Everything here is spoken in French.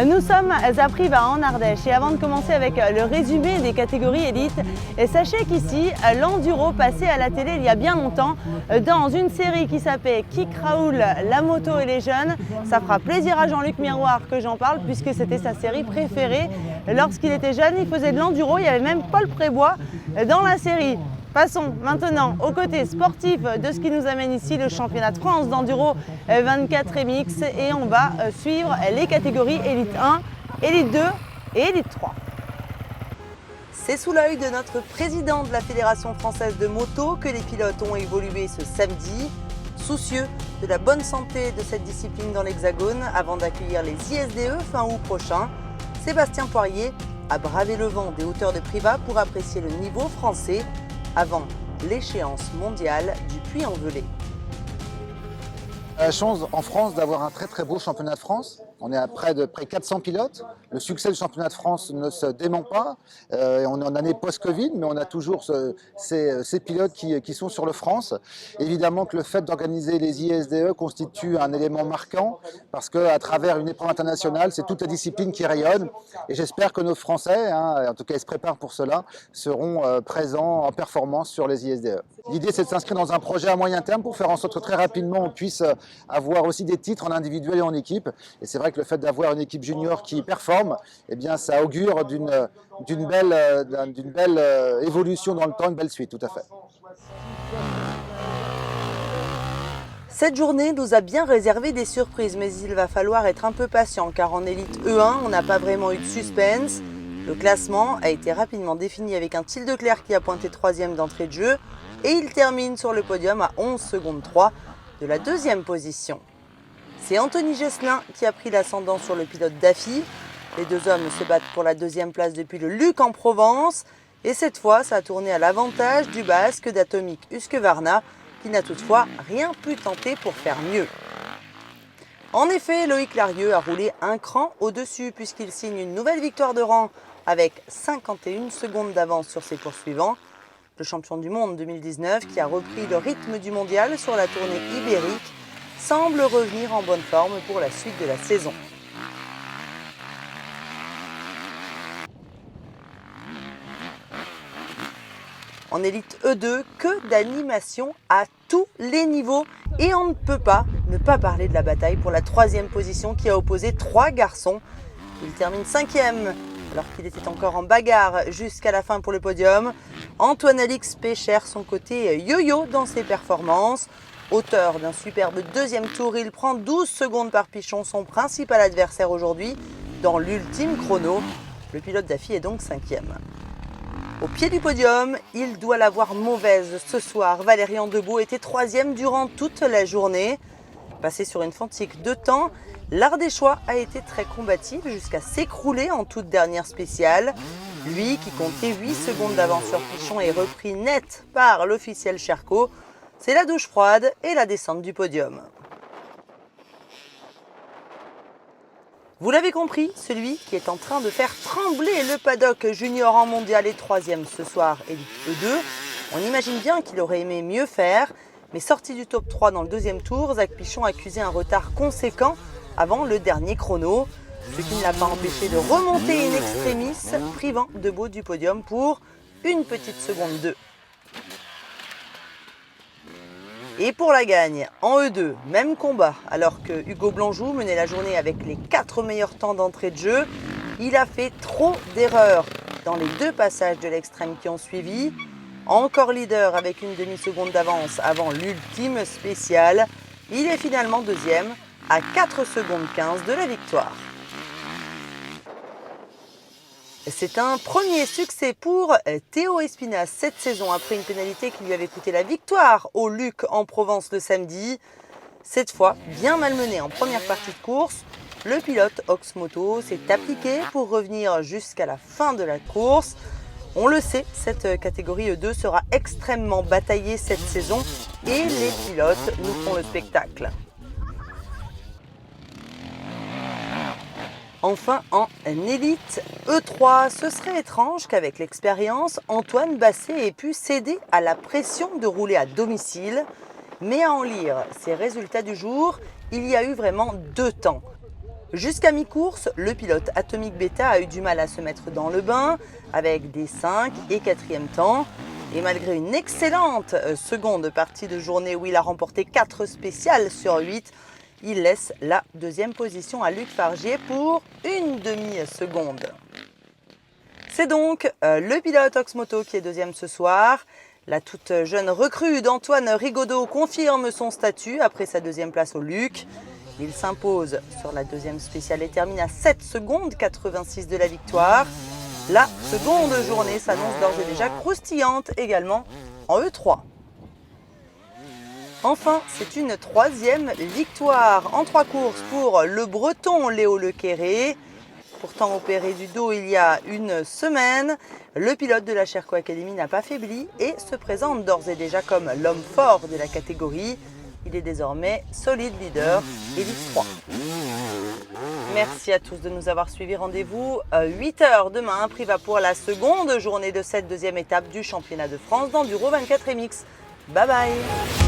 Nous sommes à Privas en Ardèche et avant de commencer avec le résumé des catégories élites, sachez qu'ici, l'enduro passait à la télé il y a bien longtemps dans une série qui s'appelait Kick Raoul, la moto et les jeunes. Ça fera plaisir à Jean-Luc Miroir que j'en parle puisque c'était sa série préférée. Lorsqu'il était jeune, il faisait de l'enduro, il y avait même Paul Prébois dans la série. Passons maintenant au côté sportif de ce qui nous amène ici, le championnat de France d'enduro 24 MX et on va suivre les catégories Élite 1, Élite 2 et Élite 3. C'est sous l'œil de notre président de la Fédération française de moto que les pilotes ont évolué ce samedi, soucieux de la bonne santé de cette discipline dans l'Hexagone avant d'accueillir les ISDE fin août prochain. Sébastien Poirier a bravé le vent des hauteurs de Privas pour apprécier le niveau français avant l'échéance mondiale du Puy-en-Velay. On a la chance en France d'avoir un très beau championnat de France. On est à près de 400 pilotes. Le succès du championnat de France ne se dément pas. On est en année post-Covid, mais on a toujours ces pilotes qui sont sur le France. Évidemment que le fait d'organiser les ISDE constitue un élément marquant parce qu'à travers une épreuve internationale, c'est toute la discipline qui rayonne. Et j'espère que nos Français, en tout cas ils se préparent pour cela, seront présents en performance sur les ISDE. L'idée c'est de s'inscrire dans un projet à moyen terme pour faire en sorte que très rapidement on puisse avoir aussi des titres en individuel et en équipe. Et c'est vrai que le fait d'avoir une équipe junior qui performe, eh bien, ça augure d'une belle évolution dans le temps, une belle suite, tout à fait. Cette journée nous a bien réservé des surprises, mais il va falloir être un peu patient car en élite E1, on n'a pas vraiment eu de suspense. Le classement a été rapidement défini avec un Thil Declercq qui a pointé 3e d'entrée de jeu et il termine sur le podium à 11 secondes 3 de la 2e position. C'est Anthony Gesselin qui a pris l'ascendant sur le pilote Daffy. Les deux hommes se battent pour la 2e place depuis le Luc en Provence. Et cette fois, ça a tourné à l'avantage du Basque d'Atomic Husqvarna, qui n'a toutefois rien pu tenter pour faire mieux. En effet, Loïc Larieux a roulé un cran au-dessus puisqu'il signe une nouvelle victoire de rang avec 51 secondes d'avance sur ses poursuivants. Le champion du monde 2019, qui a repris le rythme du mondial sur la tournée ibérique, semble revenir en bonne forme pour la suite de la saison. En élite E2, que d'animation à tous les niveaux et on ne peut pas ne pas parler de la bataille pour la 3e position qui a opposé 3 garçons. Il termine 5e alors qu'il était encore en bagarre jusqu'à la fin pour le podium. Antoine-Alix Pécher son côté yo-yo dans ses performances. Auteur d'un superbe 2e tour, il prend 12 secondes par Pichon, son principal adversaire aujourd'hui, dans l'ultime chrono. Le pilote Daffy est donc 5e. Au pied du podium, il doit l'avoir mauvaise ce soir. Valérian Debeau était 3e durant toute la journée. Passé sur une Fantique de temps, l'Ardéchois a été très combatif jusqu'à s'écrouler en toute dernière spéciale. Lui, qui comptait 8 secondes d'avance sur Pichon, est repris net par l'officiel Cherco. C'est la douche froide et la descente du podium. Vous l'avez compris, celui qui est en train de faire trembler le paddock junior en mondial est 3e ce soir, élite E2. On imagine bien qu'il aurait aimé mieux faire, mais sorti du top 3 dans le 2e tour, Zach Pichon accusait un retard conséquent avant le dernier chrono, ce qui ne l'a pas empêché de remonter in extremis, privant Debeau du podium pour une petite seconde 2. Et pour la gagne, en E2, même combat, alors que Hugo Blanjou menait la journée avec les 4 meilleurs temps d'entrée de jeu, il a fait trop d'erreurs dans les 2 passages de l'extrême qui ont suivi. Encore leader avec une demi-seconde d'avance avant l'ultime spéciale, il est finalement 2e à 4 secondes 15 de la victoire. C'est un premier succès pour Théo Espinas cette saison après une pénalité qui lui avait coûté la victoire au Luc en Provence le samedi. Cette fois, bien malmené en première partie de course, le pilote Oxmoto s'est appliqué pour revenir jusqu'à la fin de la course. On le sait, cette catégorie E2 sera extrêmement bataillée cette saison et les pilotes nous font le spectacle. Enfin, en élite E3, ce serait étrange qu'avec l'expérience, Antoine Basset ait pu céder à la pression de rouler à domicile. Mais à en lire ses résultats du jour, il y a eu vraiment 2 temps. Jusqu'à mi-course, le pilote Atomic Beta a eu du mal à se mettre dans le bain avec des 5 et 4e temps. Et malgré une excellente seconde partie de journée où il a remporté 4 spéciales sur 8, il laisse la 2e position à Luc Fargier pour une demi-seconde. C'est donc le pilote Oxmoto qui est 2e ce soir. La toute jeune recrue d'Antoine Rigaudot confirme son statut après sa 2e place au Luc. Il s'impose sur la 2e spéciale et termine à 7 secondes 86 de la victoire. La seconde journée s'annonce d'ores et déjà croustillante également en E3. Enfin, c'est une 3e victoire en 3 courses pour le Breton Léo Lequéré. Pourtant opéré du dos il y a une semaine, le pilote de la Sherco Academy n'a pas faibli et se présente d'ores et déjà comme l'homme fort de la catégorie. Il est désormais solide leader Elite 3. Merci à tous de nous avoir suivis. Rendez-vous à 8h demain, Priva pour la seconde journée de cette 2e étape du championnat de France d'Enduro 24 MX. Bye bye.